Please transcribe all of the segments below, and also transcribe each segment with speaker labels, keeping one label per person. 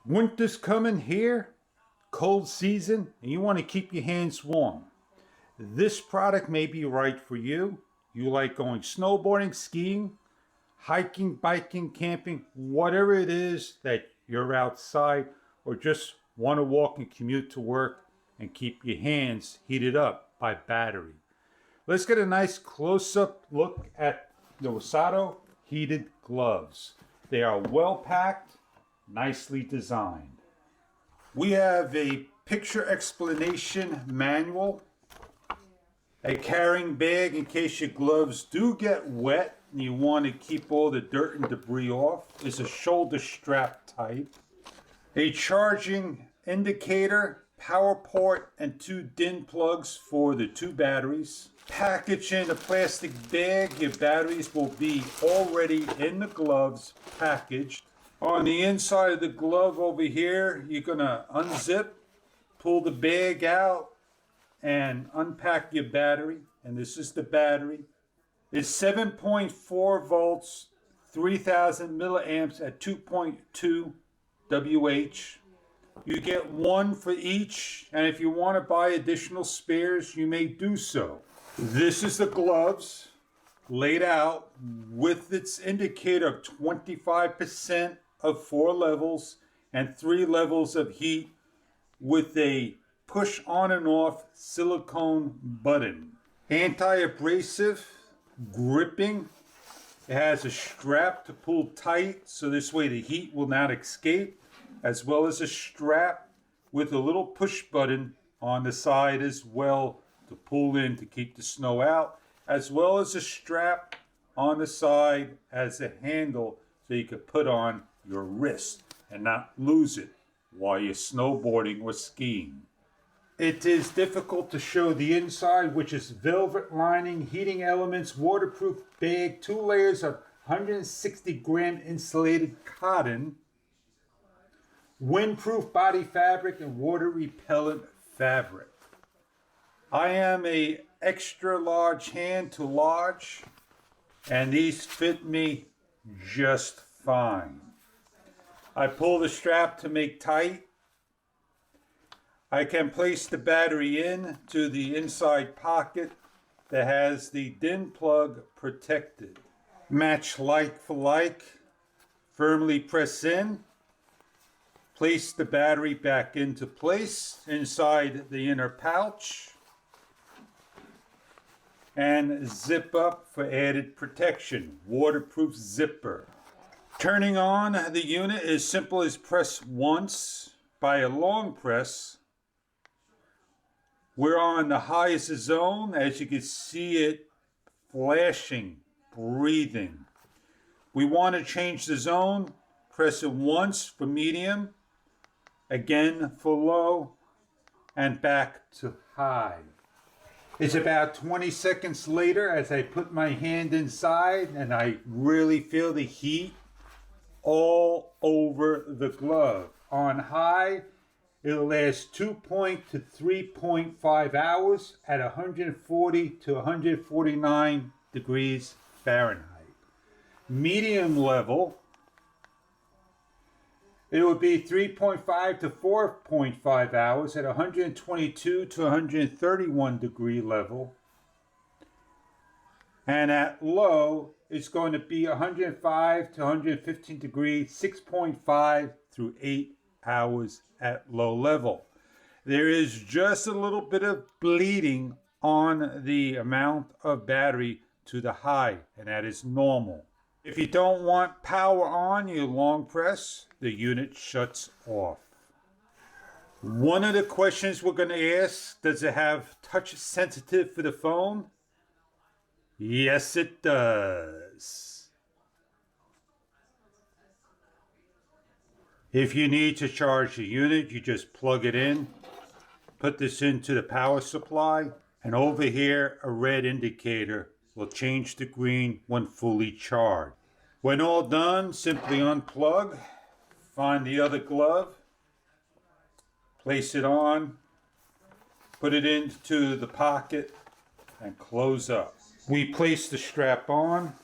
Speaker 1: Winter's coming here, cold season, and you want to keep your hands warm. This product may be right for you. You like going snowboarding, skiing, hiking, biking, camping, whatever it is that you're outside or just want to walk and commute to work and keep your hands heated up by battery. Let's get a nice close-up look at the Wasato heated gloves. They are well packed, nicely designed. We have a picture explanation manual, a carrying bag in case your gloves do get wet and you want to keep all the dirt and debris off. It's a shoulder strap type. A charging indicator, power port, and 2 DIN plugs for the 2 batteries. Packaged in a plastic bag, your batteries will be already in the gloves, packaged. On the inside of the glove over here, you're going to unzip, pull the bag out, and unpack your battery. And this is the battery. It's 7.4 volts, 3000 milliamps at 2.2 WH. You get 1 for each, and if you want to buy additional spares, you may do so. This is the gloves laid out with its indicator of 25% of 4 levels and 3 levels of heat with a push on and off silicone button. Anti-abrasive, gripping. It has a strap to pull tight so this way the heat will not escape, as well as a strap with a little push button on the side as well to pull in to keep the snow out, as well as a strap on the side as a handle so you can put on your wrist and not lose it while you're snowboarding or skiing. It is difficult to show the inside, which is velvet lining, heating elements, waterproof bag, 2 layers of 160 gram insulated cotton, windproof body fabric, and water repellent fabric. I am a extra large hand to large, and these fit me just fine. I pull the strap to make tight. I can place the battery in to the inside pocket that has the DIN plug protected. Match like for like. Firmly press in. Place the battery back into place inside the inner pouch. And zip up for added protection. Waterproof zipper. Turning on the unit is simple as press once. By a long press, we're on the highest zone. As you can see it flashing, breathing. We want to change the zone. Press it once for medium, again for low, and back to high. It's about 20 seconds later as I put my hand inside and I really feel the heat all over the glove. On high, it'll last 2.0 to 3.5 hours at 140 to 149 degrees Fahrenheit. Medium level, it would be 3.5 to 4.5 hours at 122 to 131 degree level. And at low, it's going to be 105 to 115 degrees, 6.5 through 8 hours at low level. There is just a little bit of bleeding on the amount of battery to the high, and that is normal. If you don't want power on, you long press, the unit shuts off. One of the questions we're going to ask, does it have touch sensitive for the phone? Yes, it does. If you need to charge the unit, you just plug it in, put this into the power supply, and over here a red indicator will change to green when fully charged. When all done, simply unplug, find the other glove, place it on, put it into the pocket, and close up. We place the strap on.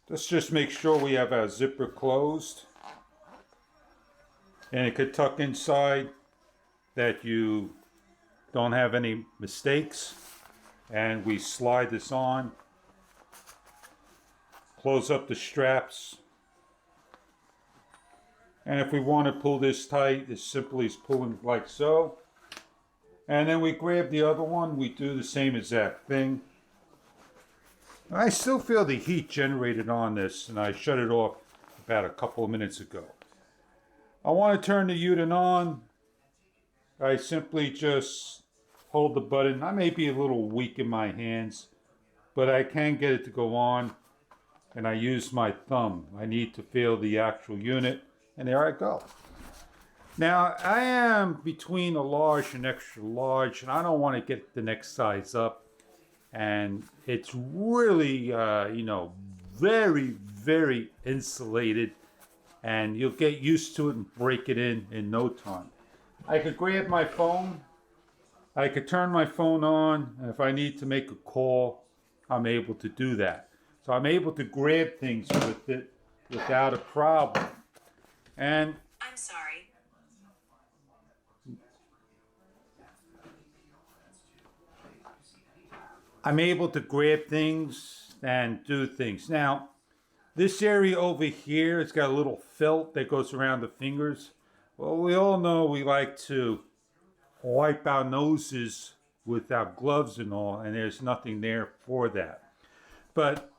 Speaker 1: Let's just make sure we have our zipper closed. And it could tuck inside that you don't have any mistakes. And we slide this on, close up the straps. And if we want to pull this tight, it's simply as pulling like so. And then we grab the other one, we do the same exact thing. I still feel the heat generated on this, and I shut it off about a couple of minutes ago. I want to turn the unit on. I simply just hold the button. I may be a little weak in my hands, but I can get it to go on, and I use my thumb. I need to feel the actual unit, and there I go. Now, I am between a large and extra large, and I don't want to get the next size up. And it's really, very, very insulated. And you'll get used to it and break it in no time. I could grab my phone. I could turn my phone on. And if I need to make a call, I'm able to do that. So I'm able to grab things with it without a problem. And
Speaker 2: I'm sorry.
Speaker 1: I'm able to grab things and do things. Now, this area over here, it's got a little felt that goes around the fingers. Well, we all know we like to wipe our noses with our gloves and all, and there's nothing there for that. But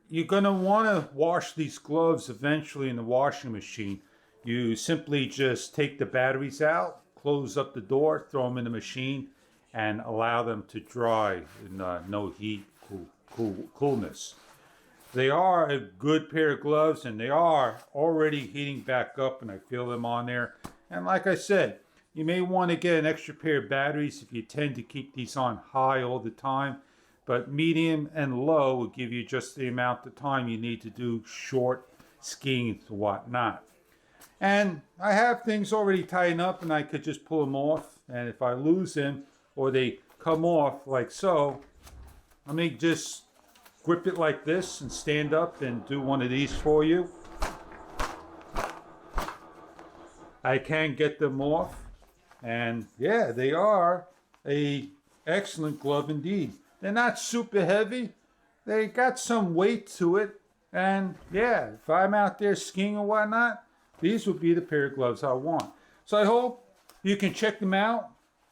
Speaker 1: you're going to want to wash these gloves eventually in the washing machine. You simply just take the batteries out, close up the door, throw them in the machine, and allow them to dry in no heat, coolness. They are a good pair of gloves, and they are already heating back up, and I feel them on there. And like I said, you may want to get an extra pair of batteries if you tend to keep these on high all the time. But medium and low will give you just the amount of time you need to do short skiing and whatnot. And I have things already tightened up, and I could just pull them off. And if I lose them, or they come off like so, let me just grip it like this and stand up and do one of these for you. I can get them off, and yeah, they are a excellent glove indeed. They're not super heavy. They got some weight to it, and yeah, if I'm out there skiing or whatnot, these would be the pair of gloves I want. So I hope you can check them out.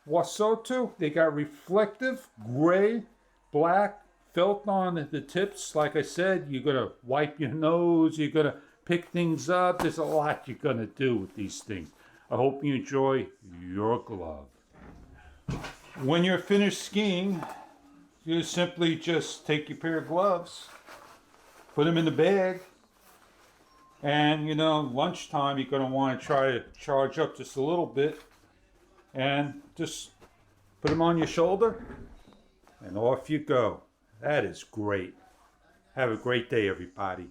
Speaker 1: Wasoto, they got reflective, gray, black, felt on the tips. Like I said, you're going to wipe your nose, you're going to pick things up. There's a lot you're going to do with these things. I hope you enjoy your glove. When you're finished skiing, you simply just take your pair of gloves, put them in the bag, and lunchtime you're going to want to try to charge up just a little bit. And just put them on your shoulder, and off you go. That is great. Have a great day, everybody.